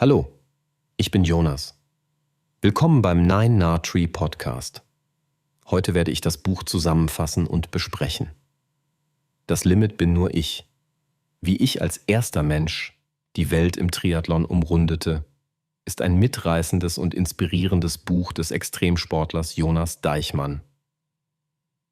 Hallo, ich bin Jonas. Willkommen beim Nine Na Tree Podcast. Heute werde ich das Buch zusammenfassen und besprechen. Das Limit bin nur ich. Wie ich als erster Mensch die Welt im Triathlon umrundete, ist ein mitreißendes und inspirierendes Buch des Extremsportlers Jonas Deichmann.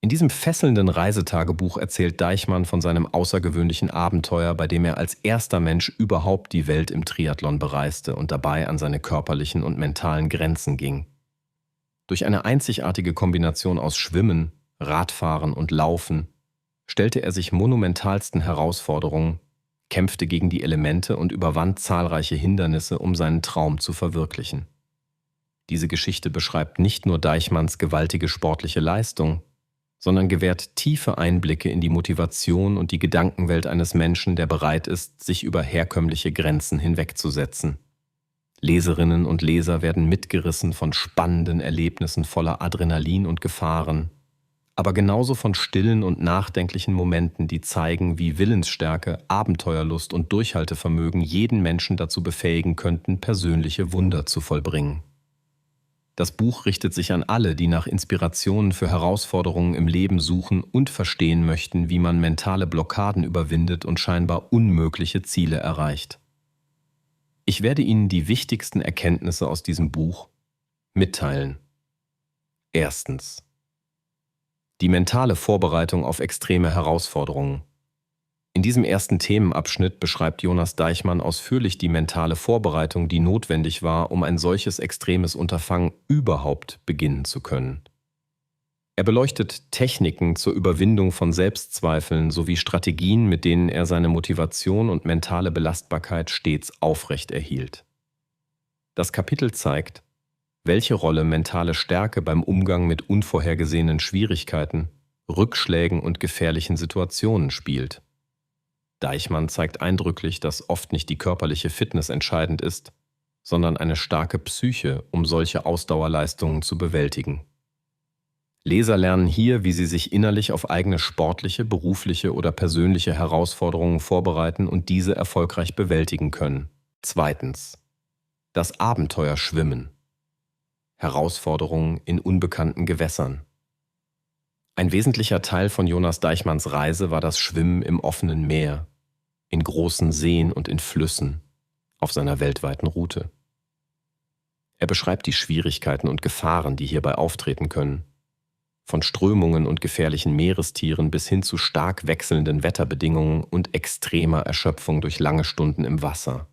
In diesem fesselnden Reisetagebuch erzählt Deichmann von seinem außergewöhnlichen Abenteuer, bei dem er als erster Mensch überhaupt die Welt im Triathlon bereiste und dabei an seine körperlichen und mentalen Grenzen ging. Durch eine einzigartige Kombination aus Schwimmen, Radfahren und Laufen stellte er sich monumentalsten Herausforderungen, kämpfte gegen die Elemente und überwand zahlreiche Hindernisse, um seinen Traum zu verwirklichen. Diese Geschichte beschreibt nicht nur Deichmanns gewaltige sportliche Leistung, sondern gewährt tiefe Einblicke in die Motivation und die Gedankenwelt eines Menschen, der bereit ist, sich über herkömmliche Grenzen hinwegzusetzen. Leserinnen und Leser werden mitgerissen von spannenden Erlebnissen voller Adrenalin und Gefahren, aber genauso von stillen und nachdenklichen Momenten, die zeigen, wie Willensstärke, Abenteuerlust und Durchhaltevermögen jeden Menschen dazu befähigen könnten, persönliche Wunder zu vollbringen. Das Buch richtet sich an alle, die nach Inspirationen für Herausforderungen im Leben suchen und verstehen möchten, wie man mentale Blockaden überwindet und scheinbar unmögliche Ziele erreicht. Ich werde Ihnen die wichtigsten Erkenntnisse aus diesem Buch mitteilen. Erstens. Die mentale Vorbereitung auf extreme Herausforderungen. In diesem ersten Themenabschnitt beschreibt Jonas Deichmann ausführlich die mentale Vorbereitung, die notwendig war, um ein solches extremes Unterfangen überhaupt beginnen zu können. Er beleuchtet Techniken zur Überwindung von Selbstzweifeln sowie Strategien, mit denen er seine Motivation und mentale Belastbarkeit stets aufrecht erhielt. Das Kapitel zeigt, welche Rolle mentale Stärke beim Umgang mit unvorhergesehenen Schwierigkeiten, Rückschlägen und gefährlichen Situationen spielt. Deichmann zeigt eindrücklich, dass oft nicht die körperliche Fitness entscheidend ist, sondern eine starke Psyche, um solche Ausdauerleistungen zu bewältigen. Leser lernen hier, wie sie sich innerlich auf eigene sportliche, berufliche oder persönliche Herausforderungen vorbereiten und diese erfolgreich bewältigen können. Zweitens. Das Abenteuer Schwimmen. Herausforderungen in unbekannten Gewässern. Ein wesentlicher Teil von Jonas Deichmanns Reise war das Schwimmen im offenen Meer, in großen Seen und in Flüssen, auf seiner weltweiten Route. Er beschreibt die Schwierigkeiten und Gefahren, die hierbei auftreten können, von Strömungen und gefährlichen Meerestieren bis hin zu stark wechselnden Wetterbedingungen und extremer Erschöpfung durch lange Stunden im Wasser.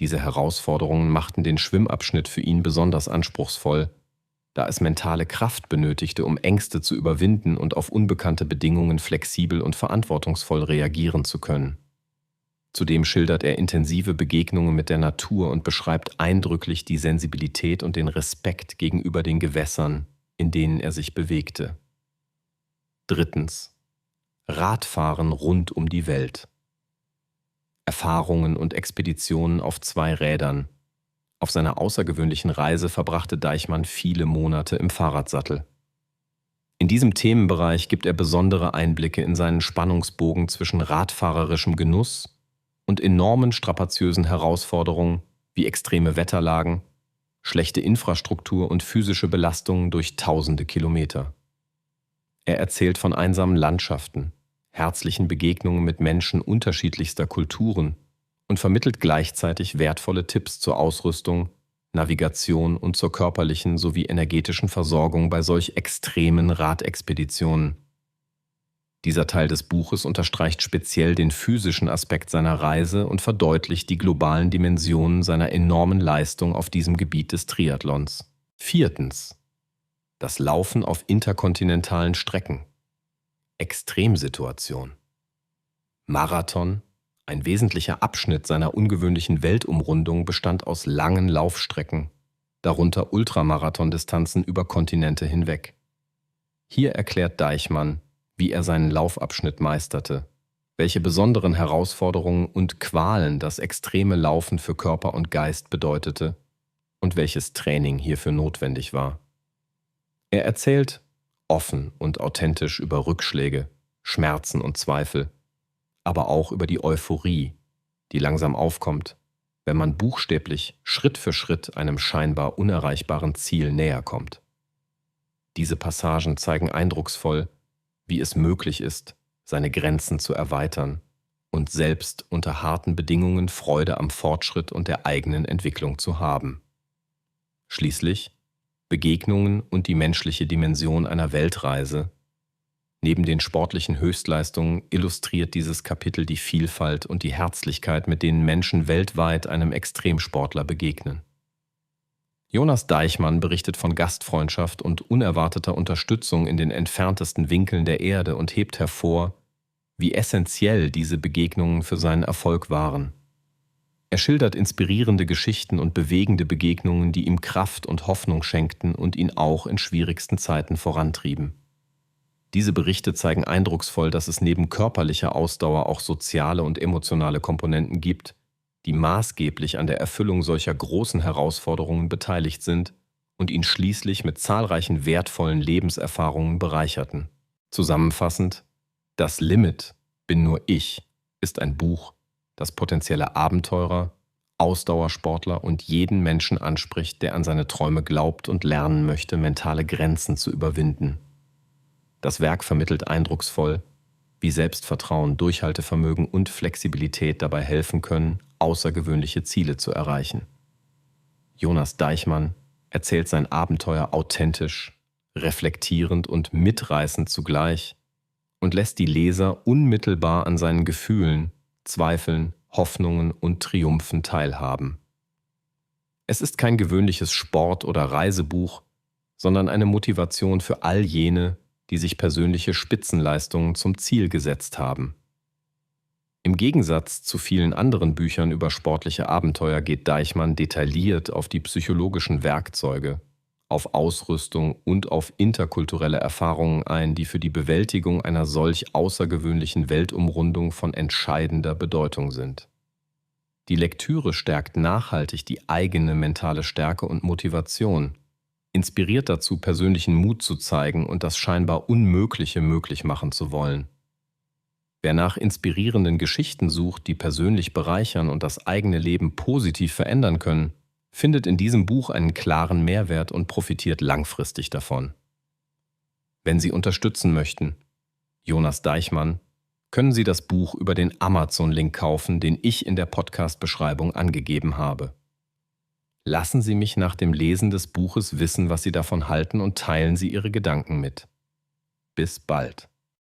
Diese Herausforderungen machten den Schwimmabschnitt für ihn besonders anspruchsvoll, da es mentale Kraft benötigte, um Ängste zu überwinden und auf unbekannte Bedingungen flexibel und verantwortungsvoll reagieren zu können. Zudem schildert er intensive Begegnungen mit der Natur und beschreibt eindrücklich die Sensibilität und den Respekt gegenüber den Gewässern, in denen er sich bewegte. Drittens. Radfahren rund um die Welt. Erfahrungen und Expeditionen auf 2 Rädern. Auf seiner außergewöhnlichen Reise verbrachte Deichmann viele Monate im Fahrradsattel. In diesem Themenbereich gibt er besondere Einblicke in seinen Spannungsbogen zwischen radfahrerischem Genuss und enormen strapaziösen Herausforderungen wie extreme Wetterlagen, schlechte Infrastruktur und physische Belastungen durch tausende Kilometer. Er erzählt von einsamen Landschaften, herzlichen Begegnungen mit Menschen unterschiedlichster Kulturen und vermittelt gleichzeitig wertvolle Tipps zur Ausrüstung, Navigation und zur körperlichen sowie energetischen Versorgung bei solch extremen Radexpeditionen. Dieser Teil des Buches unterstreicht speziell den physischen Aspekt seiner Reise und verdeutlicht die globalen Dimensionen seiner enormen Leistung auf diesem Gebiet des Triathlons. Viertens. Das Laufen auf interkontinentalen Strecken. Extremsituation. Marathon. Ein wesentlicher Abschnitt seiner ungewöhnlichen Weltumrundung bestand aus langen Laufstrecken, darunter Ultramarathon-Distanzen über Kontinente hinweg. Hier erklärt Deichmann, wie er seinen Laufabschnitt meisterte, welche besonderen Herausforderungen und Qualen das extreme Laufen für Körper und Geist bedeutete und welches Training hierfür notwendig war. Er erzählt offen und authentisch über Rückschläge, Schmerzen und Zweifel, aber auch über die Euphorie, die langsam aufkommt, wenn man buchstäblich Schritt für Schritt einem scheinbar unerreichbaren Ziel näher kommt. Diese Passagen zeigen eindrucksvoll, wie es möglich ist, seine Grenzen zu erweitern und selbst unter harten Bedingungen Freude am Fortschritt und der eigenen Entwicklung zu haben. Schließlich Begegnungen und die menschliche Dimension einer Weltreise. Neben den sportlichen Höchstleistungen illustriert dieses Kapitel die Vielfalt und die Herzlichkeit, mit denen Menschen weltweit einem Extremsportler begegnen. Jonas Deichmann berichtet von Gastfreundschaft und unerwarteter Unterstützung in den entferntesten Winkeln der Erde und hebt hervor, wie essentiell diese Begegnungen für seinen Erfolg waren. Er schildert inspirierende Geschichten und bewegende Begegnungen, die ihm Kraft und Hoffnung schenkten und ihn auch in schwierigsten Zeiten vorantrieben. Diese Berichte zeigen eindrucksvoll, dass es neben körperlicher Ausdauer auch soziale und emotionale Komponenten gibt, die maßgeblich an der Erfüllung solcher großen Herausforderungen beteiligt sind und ihn schließlich mit zahlreichen wertvollen Lebenserfahrungen bereicherten. Zusammenfassend: Das Limit bin nur ich ist ein Buch, das potenzielle Abenteurer, Ausdauersportler und jeden Menschen anspricht, der an seine Träume glaubt und lernen möchte, mentale Grenzen zu überwinden. Das Werk vermittelt eindrucksvoll, wie Selbstvertrauen, Durchhaltevermögen und Flexibilität dabei helfen können, außergewöhnliche Ziele zu erreichen. Jonas Deichmann erzählt sein Abenteuer authentisch, reflektierend und mitreißend zugleich und lässt die Leser unmittelbar an seinen Gefühlen, Zweifeln, Hoffnungen und Triumphen teilhaben. Es ist kein gewöhnliches Sport- oder Reisebuch, sondern eine Motivation für all jene, die sich persönliche Spitzenleistungen zum Ziel gesetzt haben. Im Gegensatz zu vielen anderen Büchern über sportliche Abenteuer geht Deichmann detailliert auf die psychologischen Werkzeuge, auf Ausrüstung und auf interkulturelle Erfahrungen ein, die für die Bewältigung einer solch außergewöhnlichen Weltumrundung von entscheidender Bedeutung sind. Die Lektüre stärkt nachhaltig die eigene mentale Stärke und Motivation, inspiriert dazu, persönlichen Mut zu zeigen und das scheinbar Unmögliche möglich machen zu wollen. Wer nach inspirierenden Geschichten sucht, die persönlich bereichern und das eigene Leben positiv verändern können, findet in diesem Buch einen klaren Mehrwert und profitiert langfristig davon. Wenn Sie unterstützen möchten, Jonas Deichmann, können Sie das Buch über den Amazon-Link kaufen, den ich in der Podcast-Beschreibung angegeben habe. Lassen Sie mich nach dem Lesen des Buches wissen, was Sie davon halten und teilen Sie Ihre Gedanken mit. Bis bald.